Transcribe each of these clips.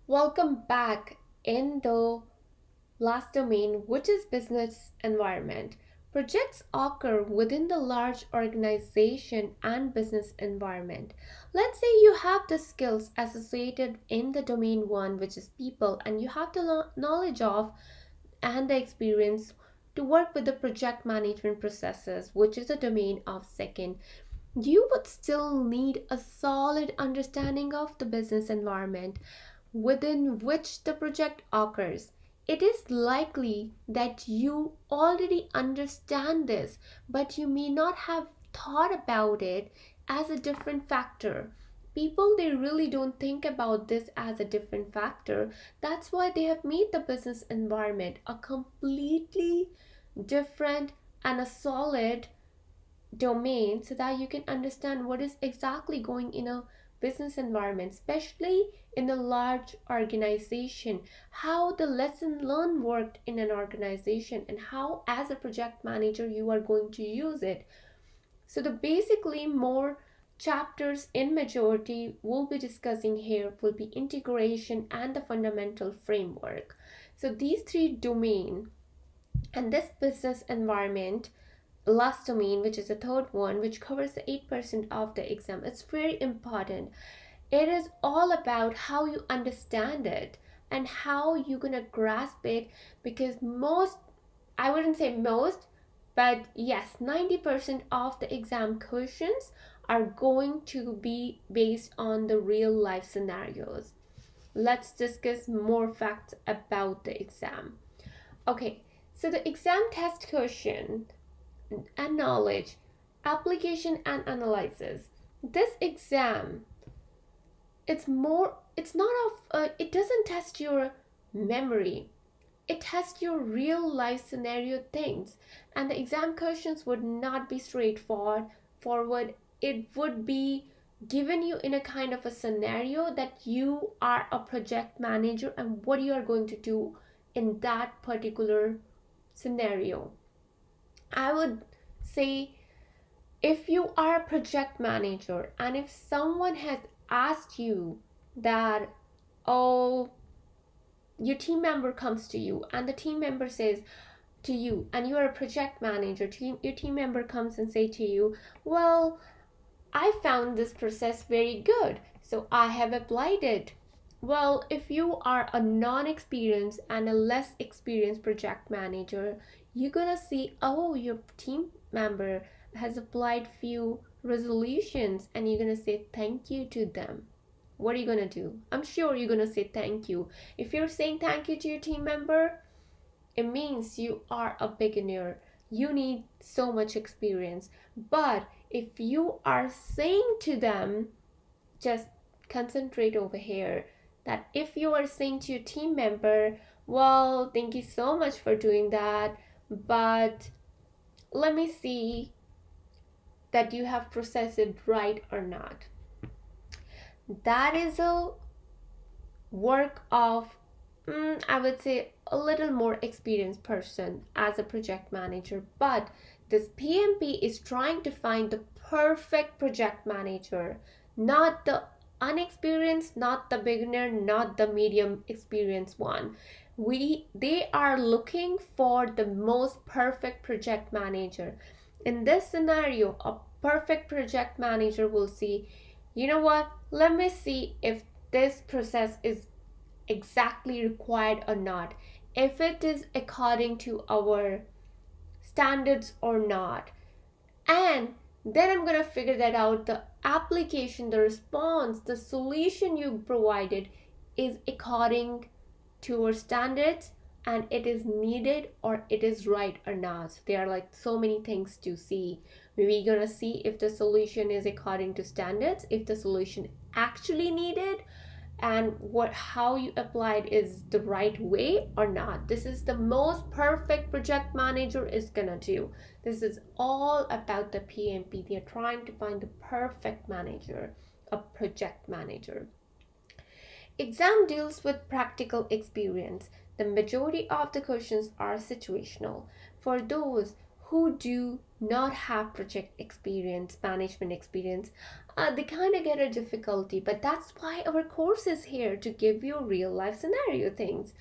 Welcome back in the last domain, which is business environment. Projects occur within the large organization and business environment. Let's say you have the skills associated in the domain one, which is people, and you have the knowledge of and the experience to work with the project management processes, which is the domain of second. You would still need a solid understanding of the business environment within which the project occurs. It is likely that you already understand this, but you may not have thought about it as a different factor. People, they really don't think about this as a different factor. That's why they have made the business environment a completely different and a solid domain so that you can understand what is exactly going in a business environment, especially in a large organization, how the lesson learned worked in an organization, and how, as a project manager, you are going to use it. So, the basically more chapters in majority we'll be discussing here will be integration and the fundamental framework. So, these three domain and this business environment last domain, which is the third one, which covers the 8% of the exam, it's very important. It is all about how you understand it and how you're gonna grasp it, because most, I wouldn't say most, but yes, 90% of the exam questions are going to be based on the real life scenarios. Let's discuss more facts about the exam. Okay, so the exam test question and knowledge, application and analysis. This exam, it's not of, it doesn't test your memory. It tests your real life scenario things. And the exam questions would not be forward. It would be given you in a kind of a scenario that you are a project manager and what you are going to do in that particular scenario. I would say, if you are a project manager and if someone has asked you that, oh, your team member comes to you and the team member says to you, and you are a project manager, your team member comes and say to you, well, I found this process very good, so I have applied it. Well, if you are a non-experienced and a less experienced project manager, you're gonna see, oh, your team member has applied few resolutions, and you're gonna say thank you to them. What are you gonna do? I'm sure you're gonna say thank you. If you're saying thank you to your team member, it means you are a beginner. You need so much experience. But if you are saying to them, just concentrate over here, that if you are saying to your team member, well, thank you so much for doing that, but let me see that you have processed it right or not. That is a work of, I would say, a little more experienced person as a project manager. But this PMP is trying to find the perfect project manager, not the unexperienced, not the beginner, not the medium experienced one. They are looking for the most perfect project manager. In this scenario, a perfect project manager will see, you know what, let me see if this process is exactly required or not, if it is according to our standards or not. And then I'm going to figure that out. The application, the response, the solution you provided is according to our standards, and it is needed or it is right or not. So there are like so many things to see. We're going to see if the solution is according to standards, if the solution actually needed, and what how you applied is the right way or not. This is the most perfect project manager is gonna do. This is all about the PMP. They're trying to find the perfect manager, a project manager. Exam deals with practical experience. The majority of the questions are situational. For those who do not have project experience, management experience, they kind of get a difficulty, but that's why our course is here to give you real life scenario things.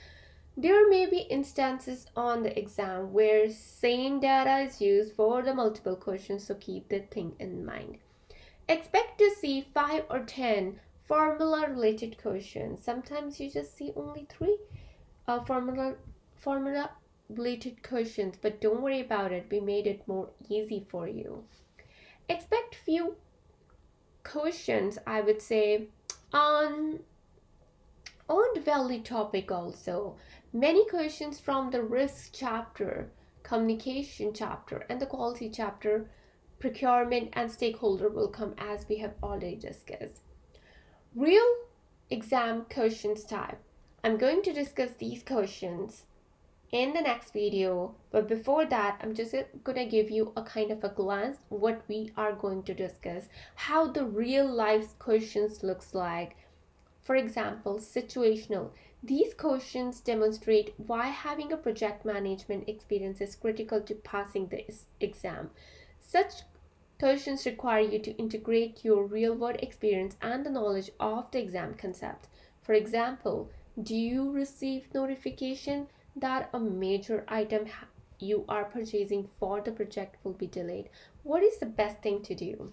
There may be instances on the exam where same data is used for the multiple questions, so keep the thing in mind. Expect to see 5 or 10 formula related questions. Sometimes you just see only 3 formula related questions, but don't worry about it. We made it more easy for you. Expect few questions, I would say, on the value topic also. Many questions from the risk chapter, communication chapter, and the quality chapter, procurement and stakeholder will come as we have already discussed. Real exam questions type. I'm going to discuss these questions in the next video, but before that I'm just going to give you a kind of a glance what we are going to discuss, how the real life questions looks like. For example, situational. These questions demonstrate why having a project management experience is critical to passing the exam. Such questions require you to integrate your real world experience and the knowledge of the exam concept. For example, do you receive notification that a major item you are purchasing for the project will be delayed? What is the best thing to do?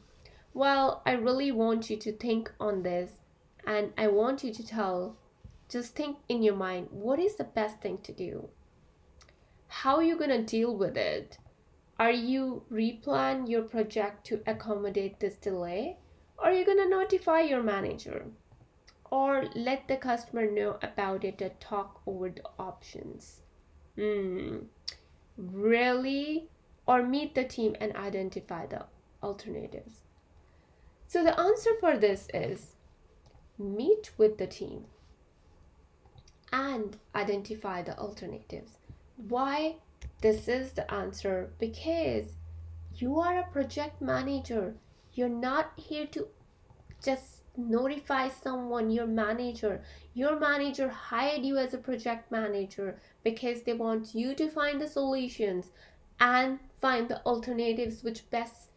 Well, I really want you to think on this, and I want you to just think in your mind, what is the best thing to do? How are you going to deal with it? Are you replan your project to accommodate this delay? Or are you going to notify your manager? Or let the customer know about it and talk over the options? Really? Or meet the team and identify the alternatives? So the answer for this is meet with the team and identify the alternatives. Why this is the answer? Because you are a project manager. You're not here to just notify someone, your manager. Your manager hired you as a project manager because they want you to find the solutions and find the alternatives which best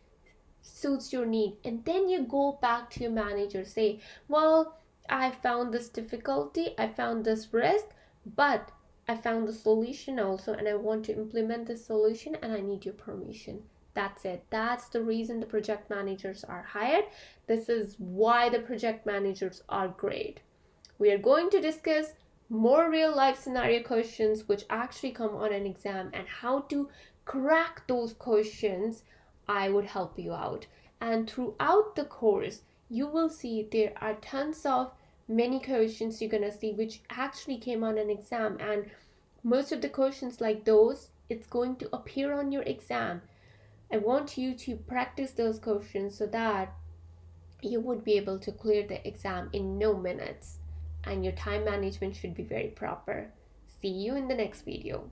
suits your need. And then you go back to your manager, say, well, I found this difficulty, I found this risk, but I found the solution also, and I want to implement the solution, and I need your permission. That's it. That's the reason the project managers are hired. This is why the project managers are great. We are going to discuss more real life scenario questions which actually come on an exam, and how to crack those questions. I would help you out. And throughout the course, you will see there are tons of many questions you're gonna see which actually came on an exam, and most of the questions like those, it's going to appear on your exam. I want you to practice those questions so that you would be able to clear the exam in no minutes, and your time management should be very proper. See you in the next video.